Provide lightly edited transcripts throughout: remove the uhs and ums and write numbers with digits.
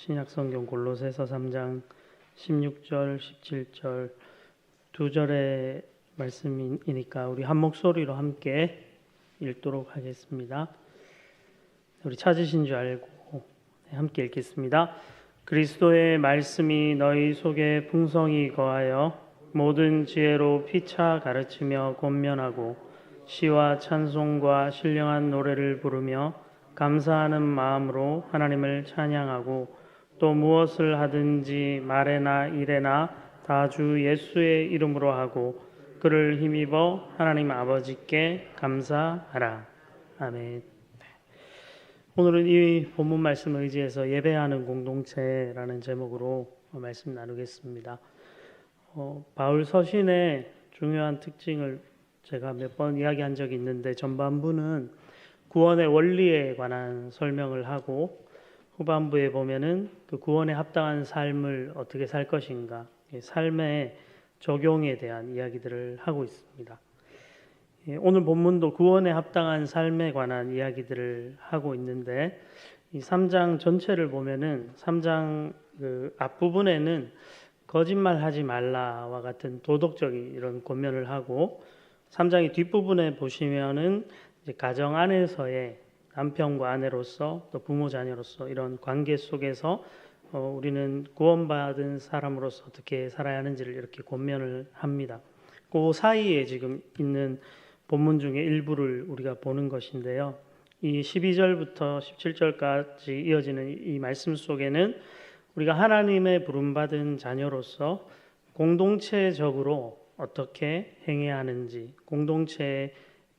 신약성경 골로새서 3장 16절, 17절 두 절의 말씀이니까 우리 한 목소리로 함께 읽도록 하겠습니다. 우리 찾으신 줄 알고 함께 읽겠습니다. 그리스도의 말씀이 너희 속에 풍성히 거하여 모든 지혜로 피차 가르치며 권면하고 시와 찬송과 신령한 노래를 부르며 감사하는 마음으로 하나님을 찬양하고 또 무엇을 하든지 말에나 일에나 다 주 예수의 이름으로 하고 그를 힘입어 하나님 아버지께 감사하라. 아멘. 오늘은 이 본문 말씀을 의지해서 예배하는 공동체라는 제목으로 말씀 나누겠습니다. 바울 서신의 중요한 특징을 제가 몇 번 이야기한 적이 있는데 전반부는 구원의 원리에 관한 설명을 하고 후반부에 보면은 그 구원에 합당한 삶을 어떻게 살 것인가, 삶의 적용에 대한 이야기들을 하고 있습니다. 오늘 본문도 구원에 합당한 삶에 관한 이야기들을 하고 있는데 이 3장 전체를 보면은 3장 그 앞부분에는 거짓말하지 말라와 같은 도덕적인 이런 권면을 하고 3장의 뒷부분에 보시면은 이제 가정 안에서의 남편과 아내로서 또 부모 자녀로서 이런 관계 속에서 우리는 구원받은 사람으로서 어떻게 살아야 하는지를 이렇게 권면을 합니다. 그 사이에 지금 있는 본문 중에 일부를 우리가 보는 것인데요. 이 12절부터 17절까지 이어지는 이 말씀 속에는 우리가 하나님의 부름받은 자녀로서 공동체적으로 어떻게 행해야 하는지, 공동체의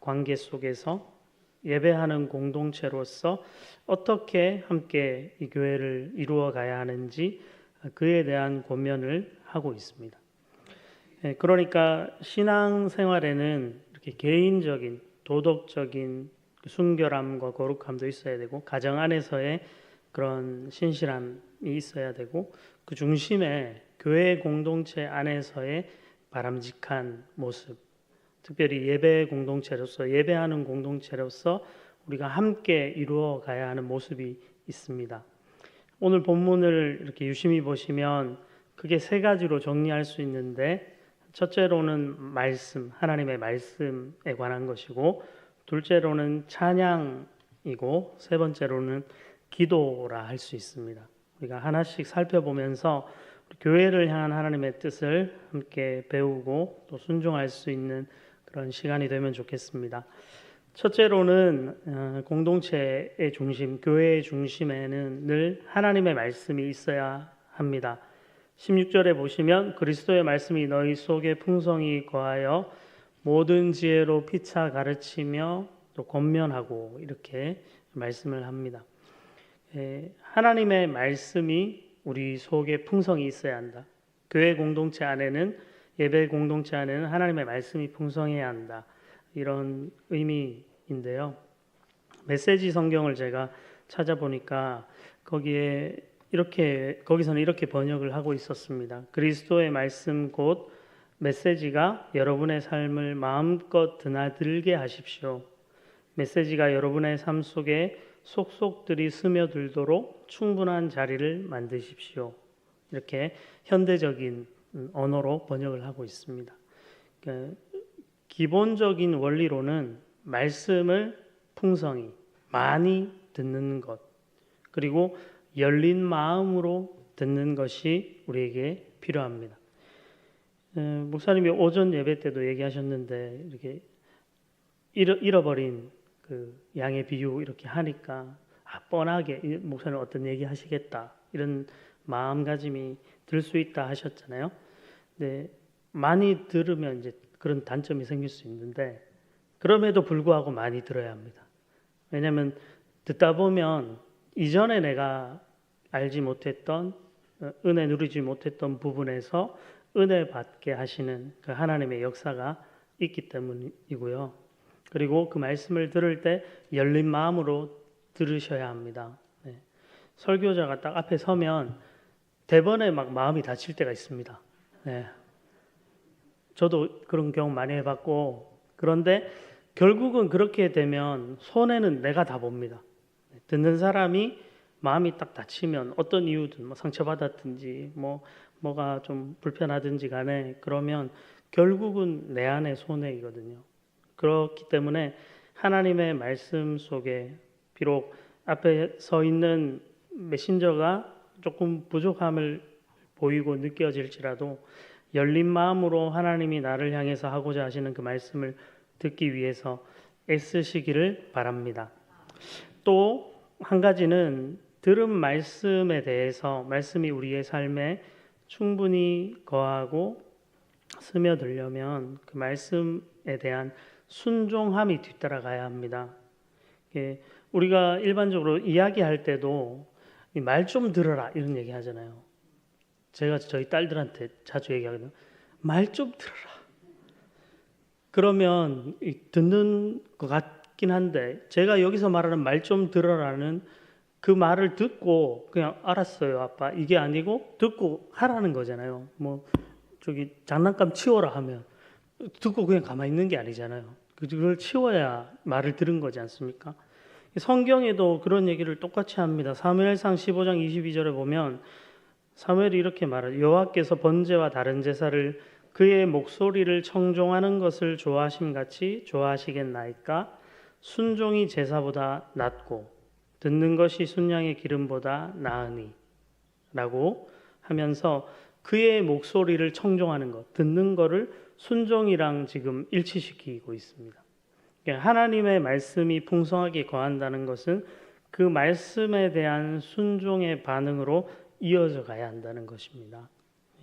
관계 속에서 예배하는 공동체로서 어떻게 함께 이 교회를 이루어 가야 하는지 그에 대한 권면을 하고 있습니다. 그러니까 신앙생활에는 이렇게 개인적인 도덕적인 순결함과 거룩함도 있어야 되고 가정 안에서의 그런 신실함이 있어야 되고 그 중심에 교회 공동체 안에서의 바람직한 모습, 특별히 예배 공동체로서 예배하는 공동체로서 우리가 함께 이루어 가야 하는 모습이 있습니다. 오늘 본문을 이렇게 유심히 보시면 크게 세 가지로 정리할 수 있는데 첫째로는 말씀, 하나님의 말씀에 관한 것이고 둘째로는 찬양이고 세 번째로는 기도라 할 수 있습니다. 우리가 하나씩 살펴보면서 교회를 향한 하나님의 뜻을 함께 배우고 또 순종할 수 있는 그런 시간이 되면 좋겠습니다. 첫째로는 공동체의 중심, 교회의 중심에는 늘 하나님의 말씀이 있어야 합니다. 16절에 보시면 그리스도의 말씀이 너희 속에 풍성히 거하여 모든 지혜로 피차 가르치며 또 권면하고 이렇게 말씀을 합니다. 하나님의 말씀이 우리 속에 풍성히 있어야 한다. 교회 공동체 안에는 예배 공동체 안에는 하나님의 말씀이 풍성해야 한다. 이런 의미인데요. 메시지 성경을 제가 찾아보니까 거기서는 이렇게 번역을 하고 있었습니다. 그리스도의 말씀 곧 메시지가 여러분의 삶을 마음껏 드나들게 하십시오. 메시지가 여러분의 삶 속에 속속들이 스며들도록 충분한 자리를 만드십시오. 이렇게 현대적인 언어로 번역을 하고 있습니다. 그러니까 기본적인 원리로는 말씀을 풍성히 많이 듣는 것 그리고 열린 마음으로 듣는 것이 우리에게 필요합니다. 목사님이 오전 예배 때도 얘기하셨는데 이렇게 잃어버린 그 양의 비유 이렇게 하니까 뻔하게 목사님 어떤 얘기 하시겠다 이런 마음가짐이 들 수 있다 하셨잖아요. 네, 많이 들으면 이제 그런 단점이 생길 수 있는데 그럼에도 불구하고 많이 들어야 합니다. 왜냐하면 듣다 보면 이전에 내가 알지 못했던 은혜 누리지 못했던 부분에서 은혜 받게 하시는 그 하나님의 역사가 있기 때문이고요. 그리고 그 말씀을 들을 때 열린 마음으로 들으셔야 합니다. 네. 설교자가 딱 앞에 서면 대번에 막 마음이 다칠 때가 있습니다. 네. 저도 그런 경험 많이 해봤고 그런데 결국은 그렇게 되면 손해는 내가 다 봅니다. 듣는 사람이 마음이 딱 다치면 어떤 이유든 뭐 상처받았든지 뭐가 좀 불편하든지 간에 그러면 결국은 내 안의 손해이거든요. 그렇기 때문에 하나님의 말씀 속에 비록 앞에 서 있는 메신저가 조금 부족함을 보이고 느껴질지라도 열린 마음으로 하나님이 나를 향해서 하고자 하시는 그 말씀을 듣기 위해서 애쓰시기를 바랍니다. 또 한 가지는 들은 말씀에 대해서 말씀이 우리의 삶에 충분히 거하고 스며들려면 그 말씀에 대한 순종함이 뒤따라가야 합니다. 우리가 일반적으로 이야기할 때도 말 좀 들어라 이런 얘기 하잖아요. 제가 저희 딸들한테 자주 얘기하거든요. 말 좀 들어라. 그러면 듣는 것 같긴 한데 제가 여기서 말하는 말 좀 들어라는 그 말을 듣고 그냥 알았어요 아빠 이게 아니고 듣고 하라는 거잖아요. 뭐 저기 장난감 치워라 하면 듣고 그냥 가만히 있는 게 아니잖아요. 그걸 치워야 말을 들은 거지 않습니까? 성경에도 그런 얘기를 똑같이 합니다. 사무엘상 15장 22절에 보면 사무엘이 이렇게 말해요. 여호와께서 번제와 다른 제사를 그의 목소리를 청종하는 것을 좋아하심 같이 좋아하시겠나이까? 순종이 제사보다 낫고 듣는 것이 순양의 기름보다 나으니 라고 하면서 그의 목소리를 청종하는 것, 듣는 거를 순종이랑 지금 일치시키고 있습니다. 하나님의 말씀이 풍성하게 거한다는 것은 그 말씀에 대한 순종의 반응으로 이어져 가야 한다는 것입니다.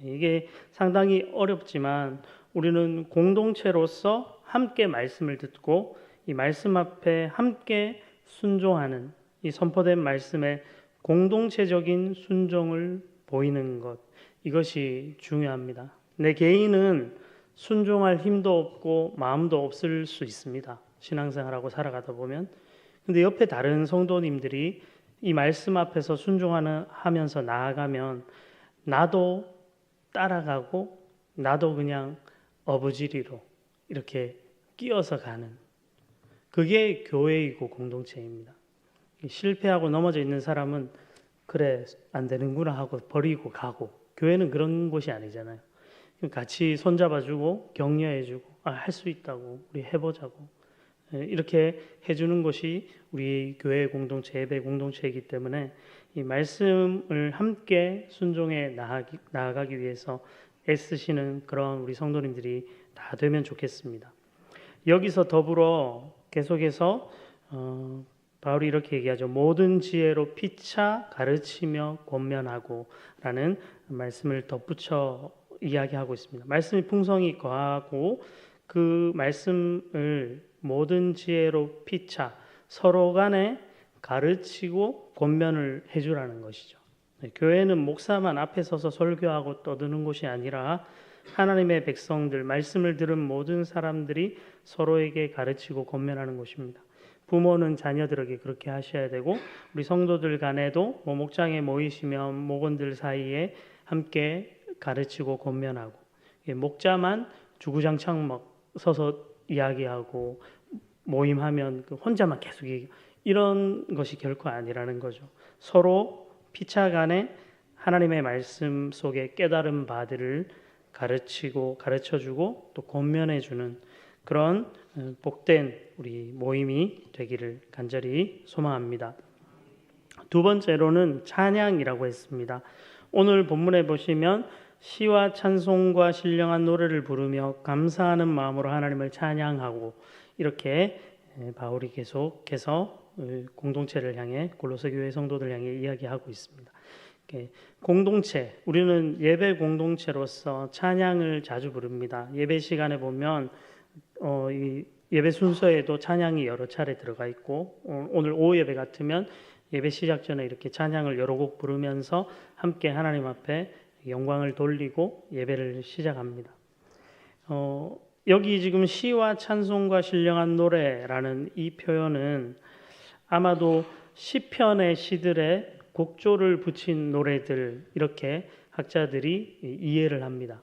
이게 상당히 어렵지만 우리는 공동체로서 함께 말씀을 듣고 이 말씀 앞에 함께 순종하는 이 선포된 말씀에 공동체적인 순종을 보이는 것, 이것이 중요합니다. 내 개인은 순종할 힘도 없고 마음도 없을 수 있습니다. 신앙생활하고 살아가다 보면. 근데 옆에 다른 성도님들이 이 말씀 앞에서 순종하면서 나아가면 나도 따라가고 나도 그냥 어부지리로 이렇게 끼어서 가는 그게 교회이고 공동체입니다. 실패하고 넘어져 있는 사람은 그래 안 되는구나 하고 버리고 가고 교회는 그런 곳이 아니잖아요. 같이 손잡아주고 격려해주고 할 수 있다고 우리 해보자고 이렇게 해주는 것이 우리 교회 공동체 예배 공동체이기 때문에 이 말씀을 함께 순종해 나아가기 위해서 애쓰시는 그런 우리 성도님들이 다 되면 좋겠습니다. 여기서 더불어 계속해서 바울이 이렇게 얘기하죠. 모든 지혜로 피차 가르치며 권면하고 라는 말씀을 덧붙여 이야기하고 있습니다. 말씀이 풍성히 거하고 그 말씀을 모든 지혜로 피차 서로 간에 가르치고 권면을 해주라는 것이죠. 교회는 목사만 앞에 서서 설교하고 떠드는 곳이 아니라 하나님의 백성들, 말씀을 들은 모든 사람들이 서로에게 가르치고 권면하는 곳입니다. 부모는 자녀들에게 그렇게 하셔야 되고 우리 성도들 간에도 목장에 모이시면 목원들 사이에 함께 가르치고 권면하고 목자만 주구장창 막 서서 이야기하고 모임하면 혼자만 계속 이런 것이 결코 아니라는 거죠. 서로 피차 간에 하나님의 말씀 속에 깨달은 바들을 가르치고 가르쳐주고 또 권면해주는 그런 복된 우리 모임이 되기를 간절히 소망합니다. 두 번째로는 찬양이라고 했습니다. 오늘 본문에 보시면 시와 찬송과 신령한 노래를 부르며 감사하는 마음으로 하나님을 찬양하고 이렇게 바울이 계속해서 공동체를 향해 골로새 교회 성도들 향해 이야기하고 있습니다. 공동체, 우리는 예배 공동체로서 찬양을 자주 부릅니다. 예배 시간에 보면 이 예배 순서에도 찬양이 여러 차례 들어가 있고 오늘 오후 예배 같으면 예배 시작 전에 이렇게 찬양을 여러 곡 부르면서 함께 하나님 앞에 영광을 돌리고 예배를 시작합니다. 여기 지금 시와 찬송과 신령한 노래라는 이 표현은 아마도 시편의 시들의 곡조를 붙인 노래들 이렇게 학자들이 이해를 합니다.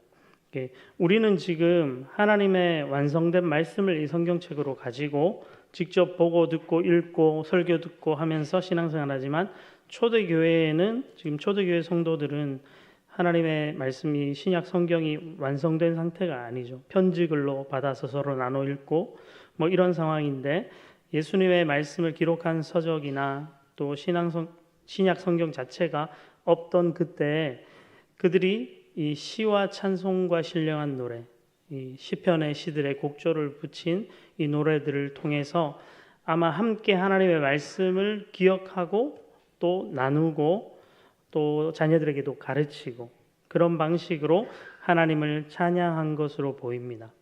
우리는 지금 하나님의 완성된 말씀을 이 성경책으로 가지고 직접 보고 듣고 읽고 설교 듣고 하면서 신앙생활하지만 초대교회에는 지금 초대교회 성도들은 하나님의 말씀이 신약 성경이 완성된 상태가 아니죠. 편지글로 받아서 서로 나눠 읽고 뭐 이런 상황인데 예수님의 말씀을 기록한 서적이나 또 신약 성경 자체가 없던 그때 그들이 이 시와 찬송과 신령한 노래, 이 시편의 시들의 곡조를 붙인 이 노래들을 통해서 아마 함께 하나님의 말씀을 기억하고 또 나누고 또 자녀들에게도 가르치고 그런 방식으로 하나님을 찬양한 것으로 보입니다.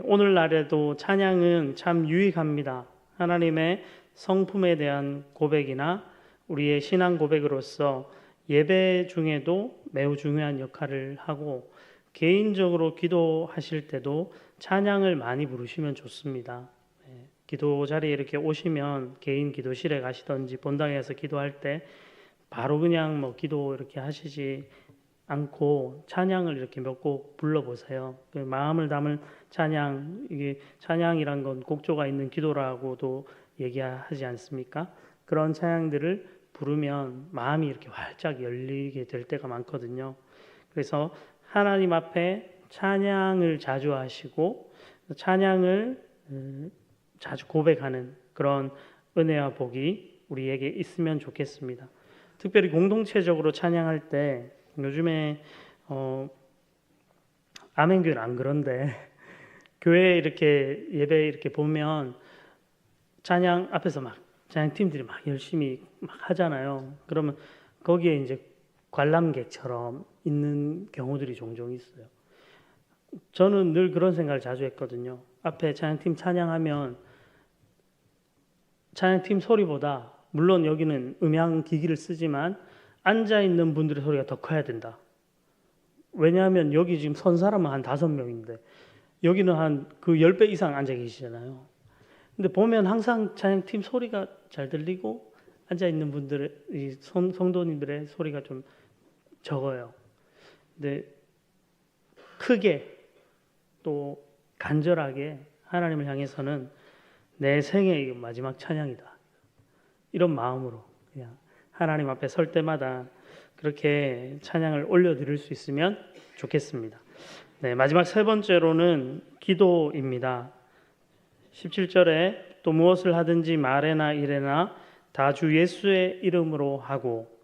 오늘날에도 찬양은 참 유익합니다. 하나님의 성품에 대한 고백이나 우리의 신앙 고백으로서 예배 중에도 매우 중요한 역할을 하고 개인적으로 기도하실 때도 찬양을 많이 부르시면 좋습니다. 기도 자리에 이렇게 오시면 개인 기도실에 가시든지 본당에서 기도할 때 바로 그냥 뭐 기도 이렇게 하시지 않고 찬양을 이렇게 몇 곡 불러보세요. 그 마음을 담을 찬양, 이게 찬양이란 건 곡조가 있는 기도라고도 얘기하지 않습니까? 그런 찬양들을 부르면 마음이 이렇게 활짝 열리게 될 때가 많거든요. 그래서 하나님 앞에 찬양을 자주 하시고 찬양을 자주 고백하는 그런 은혜와 복이 우리에게 있으면 좋겠습니다. 특별히 공동체적으로 찬양할 때 요즘에 아멘교회는 안 그런데 교회 이렇게 예배 이렇게 보면 찬양 앞에서 막 찬양 팀들이 막 열심히 막 하잖아요. 그러면 거기에 이제 관람객처럼 있는 경우들이 종종 있어요. 저는 늘 그런 생각을 자주 했거든요. 앞에 찬양팀 찬양하면 찬양팀 소리보다 물론 여기는 음향 기기를 쓰지만 앉아 있는 분들의 소리가 더 커야 된다. 왜냐하면 여기 지금 선 사람은 한 5명인데 여기는 한 그 10배 이상 앉아 계시잖아요. 근데 보면 항상 찬양팀 소리가 잘 들리고 앉아 있는 분들의 이 성도님들의 소리가 좀 적어요. 근데 크게 또 간절하게 하나님을 향해서는 내 생의 마지막 찬양이다. 이런 마음으로 그냥 하나님 앞에 설 때마다 그렇게 찬양을 올려드릴 수 있으면 좋겠습니다. 네, 마지막 세 번째로는 기도입니다. 17절에 또 무엇을 하든지 말에나 이래나 다 주 예수의 이름으로 하고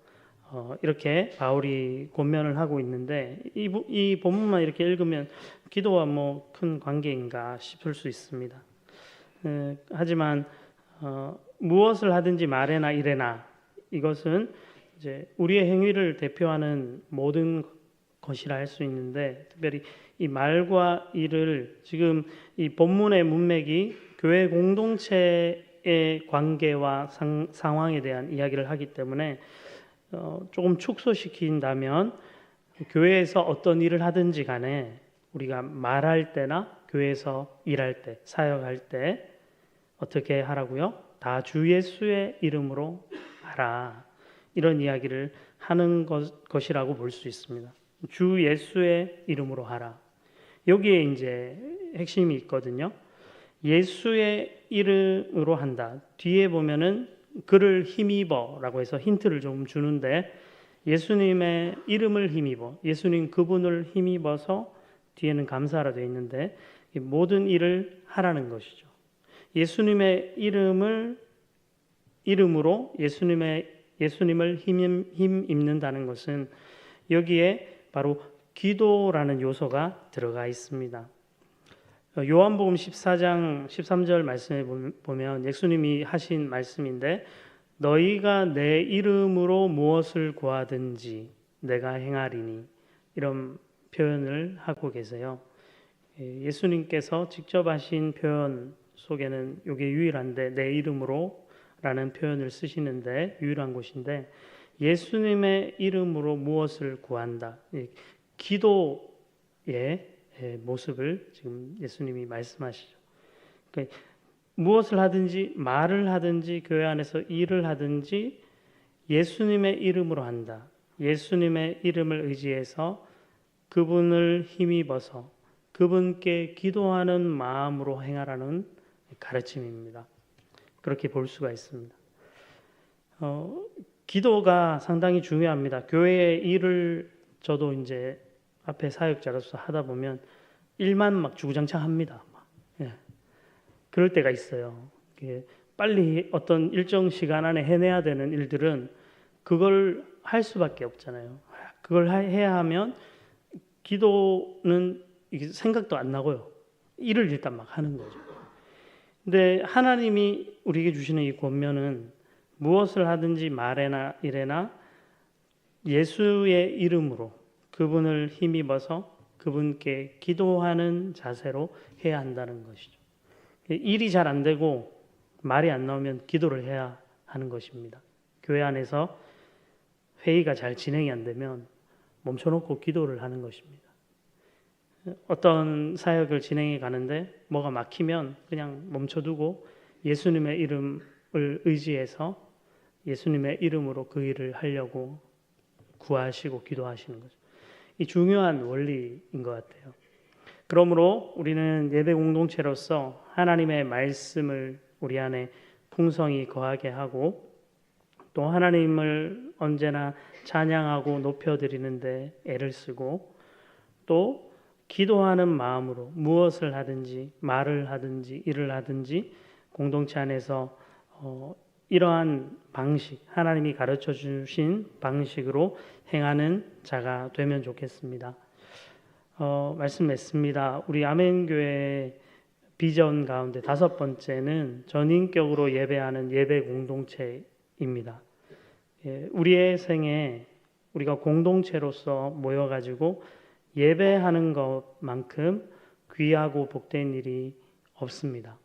이렇게 바울이 권면을 하고 있는데 이 본문만 이렇게 읽으면 기도와 뭐 큰 관계인가 싶을 수 있습니다. 하지만 무엇을 하든지 말에나 이래나 이것은 이제 우리의 행위를 대표하는 모든 것이라 할 수 있는데 특별히 이 말과 일을 지금 이 본문의 문맥이 교회 공동체의 관계와 상황에 대한 이야기를 하기 때문에 조금 축소시킨다면 교회에서 어떤 일을 하든지 간에 우리가 말할 때나 교회에서 일할 때 사역할 때 어떻게 하라고요? 다 주 예수의 이름으로 하라. 이런 이야기를 하는 것이라고 볼 수 있습니다. 주 예수의 이름으로 하라. 여기에 이제 핵심이 있거든요. 예수의 이름으로 한다. 뒤에 보면은 그를 힘입어라고 해서 힌트를 좀 주는데 예수님의 이름을 힘입어, 예수님 그분을 힘입어서 뒤에는 감사하라 되어 있는데 모든 일을 하라는 것이죠. 예수님의 이름으로 예수님을 힘입는다는 것은 여기에 바로 기도라는 요소가 들어가 있습니다. 요한복음 14장 13절 말씀에 보면 예수님이 하신 말씀인데 너희가 내 이름으로 무엇을 구하든지 내가 행하리니 이런 표현을 하고 계세요. 예수님께서 직접 하신 표현 속에는 이게 유일한데 내 이름으로 라는 표현을 쓰시는데 유일한 곳인데 예수님의 이름으로 무엇을 구한다. 기도의 모습을 지금 예수님이 말씀하시죠. 그러니까 무엇을 하든지 말을 하든지 교회 안에서 일을 하든지 예수님의 이름으로 한다. 예수님의 이름을 의지해서 그분을 힘입어서 그분께 기도하는 마음으로 행하라는 가르침입니다. 그렇게 볼 수가 있습니다. 기도가 상당히 중요합니다. 교회의 일을 저도 이제 앞에 사역자로서 하다 보면 일만 막 주구장창 합니다. 예. 그럴 때가 있어요. 빨리 어떤 일정 시간 안에 해내야 되는 일들은 그걸 할 수밖에 없잖아요. 그걸 해야 하면 기도는 생각도 안 나고요. 일을 일단 막 하는 거죠. 근데 하나님이 우리에게 주시는 이 권면은 무엇을 하든지 말에나 일에나 예수의 이름으로 그분을 힘입어서 그분께 기도하는 자세로 해야 한다는 것이죠. 일이 잘 안 되고 말이 안 나오면 기도를 해야 하는 것입니다. 교회 안에서 회의가 잘 진행이 안 되면 멈춰놓고 기도를 하는 것입니다. 어떤 사역을 진행해 가는데 뭐가 막히면 그냥 멈춰두고 예수님의 이름을 의지해서 예수님의 이름으로 그 일을 하려고 구하시고 기도하시는 거죠. 이 중요한 원리인 것 같아요. 그러므로 우리는 예배 공동체로서 하나님의 말씀을 우리 안에 풍성히 거하게 하고 또 하나님을 언제나 찬양하고 높여드리는데 애를 쓰고 또 기도하는 마음으로 무엇을 하든지 말을 하든지 일을 하든지 공동체 안에서 이러한 방식, 하나님이 가르쳐 주신 방식으로 행하는 자가 되면 좋겠습니다. 말씀했습니다. 우리 아멘교회 비전 가운데 5번째는 전인격으로 예배하는 예배 공동체입니다. 우리의 생에 우리가 공동체로서 모여가지고 예배하는 것만큼 귀하고 복된 일이 없습니다.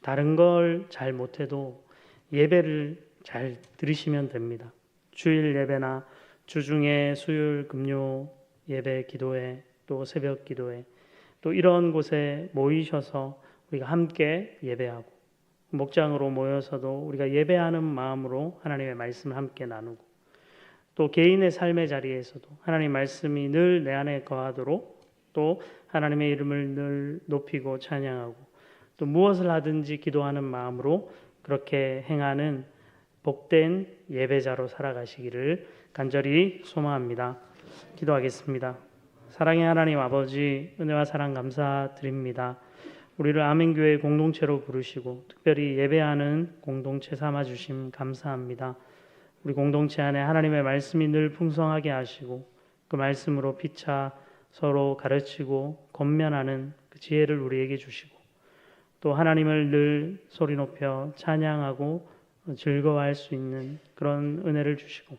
다른 걸 잘 못해도 예배를 잘 들으시면 됩니다. 주일 예배나 주중에 수요일 금요 예배 기도회 또 새벽 기도회 또 이런 곳에 모이셔서 우리가 함께 예배하고 목장으로 모여서도 우리가 예배하는 마음으로 하나님의 말씀을 함께 나누고 또 개인의 삶의 자리에서도 하나님의 말씀이 늘 내 안에 거하도록 또 하나님의 이름을 늘 높이고 찬양하고 또 무엇을 하든지 기도하는 마음으로 그렇게 행하는 복된 예배자로 살아가시기를 간절히 소망합니다. 기도하겠습니다. 사랑의 하나님 아버지, 은혜와 사랑 감사드립니다. 우리를 아멘교회 공동체로 부르시고 특별히 예배하는 공동체 삼아주심 감사합니다. 우리 공동체 안에 하나님의 말씀이 늘 풍성하게 하시고 그 말씀으로 피차 서로 가르치고 권면하는 그 지혜를 우리에게 주시고 또 하나님을 늘 소리 높여 찬양하고 즐거워할 수 있는 그런 은혜를 주시고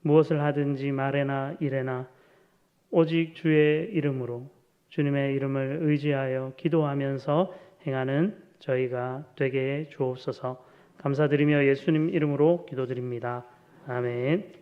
무엇을 하든지 말에나 일에나 오직 주의 이름으로 주님의 이름을 의지하여 기도하면서 행하는 저희가 되게 해 주옵소서. 감사드리며 예수님 이름으로 기도드립니다. 아멘.